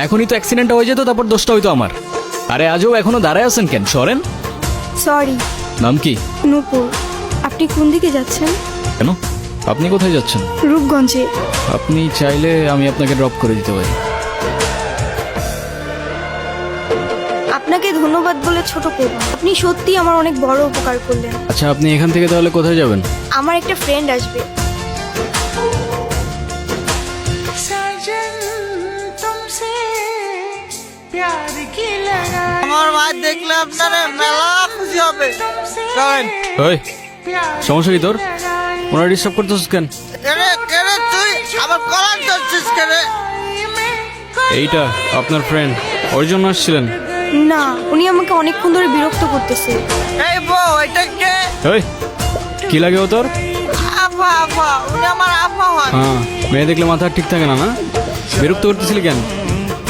এখনই তো অ্যাক্সিডেন্টটা হয়ে যেত, তারপর দোষটা হইতো আমার। আরে আজও এখনো দাঁড়ায় আছেন কেন, সরেন। সরি। নাম কি? নূপুর। আপনি কোন দিকে যাচ্ছেন? কেন, আপনি কোথায় যাচ্ছেন? রূপগঞ্জে। আপনি চাইলে আমি আপনাকে ড্রপ করে দিতে পারি। আপনাকে ধন্যবাদ বলে ছোট করব না। আপনি সত্যি আমার অনেক বড় উপকার করলেন। আচ্ছা, আপনি এখান থেকে তাহলে কোথায় যাবেন? আমার একটা ফ্রেন্ড আসবে। আমার মা দেখলে আপনারা মেলা খুশি হবে। চলেন। ওই, সমস্যা কি তোর? ওনারা ডিস্টার্ব করতেছিস কেন? কেরে তুই আবার কলার ধরছিস কেরে? এইটা আপনার ফ্রেন্ড, ওর জন্য আসছিলেন? না, উনি আমাকে অনেকক্ষণ ধরে বিরক্ত করতেছে। এই বউ, এটা কে? ওই, কি লাগে ও তোর? আফা আফা, উনি আমার আফা হন। হ্যাঁ, মেয়ে দেখলে মাথা ঠিক থাকে না, না? বিরক্ত করতেছিলি কেন?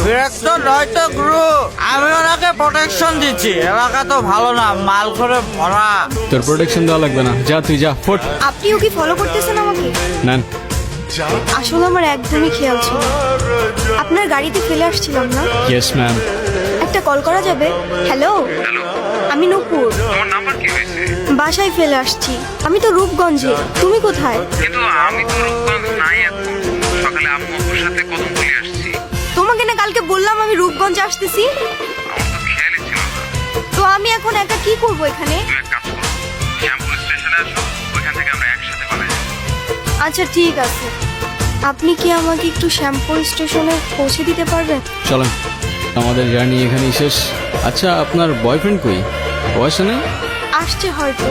বিরক্ত নয় তো গুরু, আমি ওনাকে প্রোটেকশন দিচ্ছি। এলাকা তো ভালো না, মাল করে ভরা। তোর প্রোটেকশন দেওয়া লাগবে না, যা তুই যা, ফোট। আপনিও কি ফলো করতেছেন আমাকে? নেন। আসলে আমার একদমই খেয়াল ছিল না। আপনার গাড়িতে ফেলে আসছিলাম না? Yes ma'am. একটা কল করা যাবে? হ্যালো, আমি নূপুর। তোমার নাম্বার কি হয়েছে? বাসায় ফেলে আসছি। আমি তো রূপগঞ্জে। তুমি কোথায়? কিন্তু আমি তো রূপগঞ্জ নাই এখন। সকালে আম্মু আপুর সাথে কদম বলে আসছি। তোমাকে না কালকে বললাম আমি রূপগঞ্জে আসতেছি। আমার তো খেয়ালই ছিল না। তো আমি এখন একা কি করব এখানে? তুমি এক কাজ করো, শ্যামপুর স্টেশনে আসো, ওইখান থেকে আমরা একসাথে পালাই যাবো। আচ্ছা ঠিক আছে। আপনি কি আমাকে একটু শ্যামপুর স্টেশনে পৌঁছে দিতে পারবেন? চলেন, আমাদের জার্নি এখানেই শেষ। আচ্ছা, আপনার বয়ফ্রেন্ড কই? ও আসে নাই? আসছে হয়তো।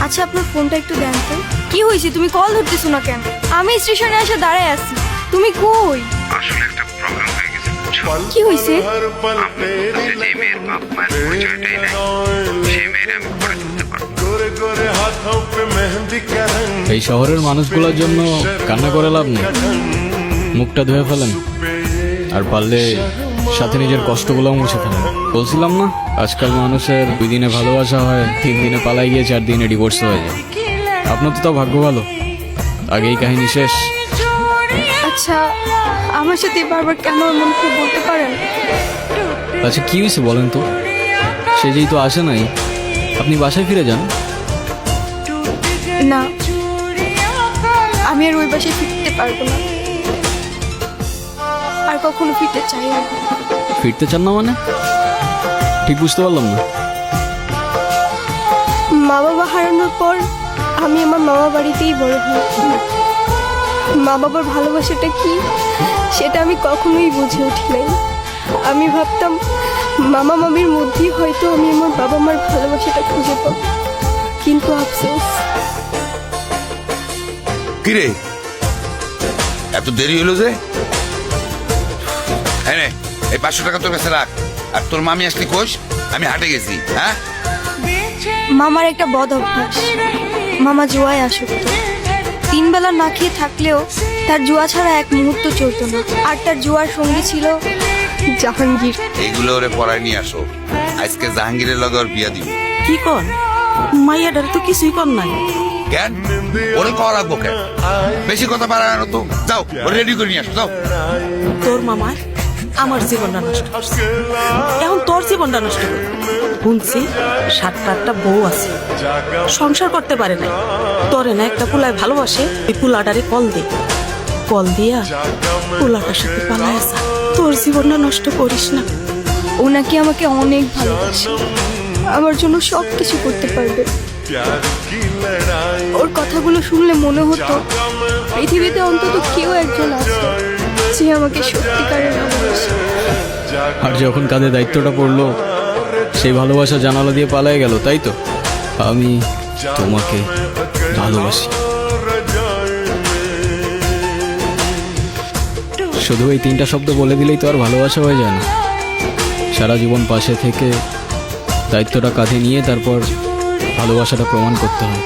আচ্ছা, আপনার ফোনটা একটু দেন তো। কি হয়েছে, তুমি কল ধরতেছো না কেন? আমি স্টেশনে এসে দাঁড়ায় আছি। তুমি কই? আসলে একটা প্রবলেম হয়ে গেছে, বুঝছো? কি হয়েছে? আম্মু বলতেছে যে মেয়ের বাপ মায়ের পরিচয়টাই নাই, সেই মেয়ের আমি পরে তুলতে পারবো। এই শহরের মানুষগুলোর জন্য কান্না করে লাভ নেই, মুখটা ধুয়ে ফেলেন, আর পারলে সাথে নিজের কষ্টগুলো মুছে ফেলেন। বলছিলাম না, আজকাল মানুষের 2 দিনে ভালোবাসা হয়, 3 দিনে পালাই গিয়ে 4 দিনে ডিভোর্স হয়ে যায়। আপনার তো তাও ভাগ্য ভালো, আগেই কাহিনী শেষ। আচ্ছা, আমার সাথে বারবার কেন এমন করে বলতে পারেন? আচ্ছা, কি হয়েছে বলেন তো? সে যেই তো আসে নাই, আপনি বাসায় ফিরে যান। না, আমি আর ওই বাসায় ফিরতে পারবো না, আর কখনো ফিরতে চাই না। ফিরতে চান না মানে? ঠিক বুঝতে পারলাম না। মা বাবা হারানোর পর আমি আমার মামা বাড়িতেই বড় হয়েছি। মা বাবার ভালোবাসাটা কি সেটা আমি কখনোই বুঝে উঠি নাই। আমি ভাবতাম মামা মামির মধ্যেই হয়তো আমি আমার বাবা মার ভালোবাসাটা খুঁজে পাবো, কিন্তু আফসোস। কিরে, এত দেরি হলো যে? হ্যাঁ, এই 500 টাকা তোর কাছে রাখ। আর তোর মামি আসলি কোষ? আমি হাটে গেছি। হ্যাঁ, মামার একটা বদ অভ্যাস, মামা জুয়ায় আসক্ত। 3 বেলা না খেয়ে থাকলেও তার জুয়া ছাড়া এক মুহূর্ত চলতো না। আর তার জুয়ার সঙ্গী ছিল জাহাঙ্গীর। এইগুলো ওরে পড়ায় নিয়ে আসো। আজকে জাহাঙ্গীরের লগে ওর বিয়া দিব। কি কর মাইয়াটার তো কিছুই কর নাই। কেন ওরে কর রাখবো কেন? বেশি কথা পারায় না তো। যাও, ওরে রেডি করে নিয়ে আসো, যাও। তোর মামার আমার জীবনটা নষ্ট করছে, এখন তোর জীবনটা নষ্ট করবে। শুনছি 7-8টা বউ আছে, সংসার করতে পারে না। তোরে না একটা পুলায় ভালোবাসে, এই পুলাটারে কল দে, কল দিয়া পুলাটার সাথে পালায় আসা। তোর জীবনটা নষ্ট করিস না। ও নাকি আমাকে অনেক ভালোবাসে, আমার জন্য সব কিছু করতে পারবে। ওর কথাগুলো শুনলে মনে হতো পৃথিবীতে অন্তত কেউ একজন আছে যে আমাকে সত্যিকারের ভালোবাসে। আর যখন কাঁধে দায়িত্বটা পড়লো, সেই ভালোবাসা জানালা দিয়ে পালায় গেল, তাই তো? আমি তোমাকে ভালোবাসি। শুধু এই 3টা শব্দ বলে দিলেই তো আর ভালোবাসা হয়ে যায় না। সারা জীবন পাশে থেকে দায়িত্বটা কাঁধে নিয়ে তারপর ভালোবাসাটা প্রমাণ করতে হয়।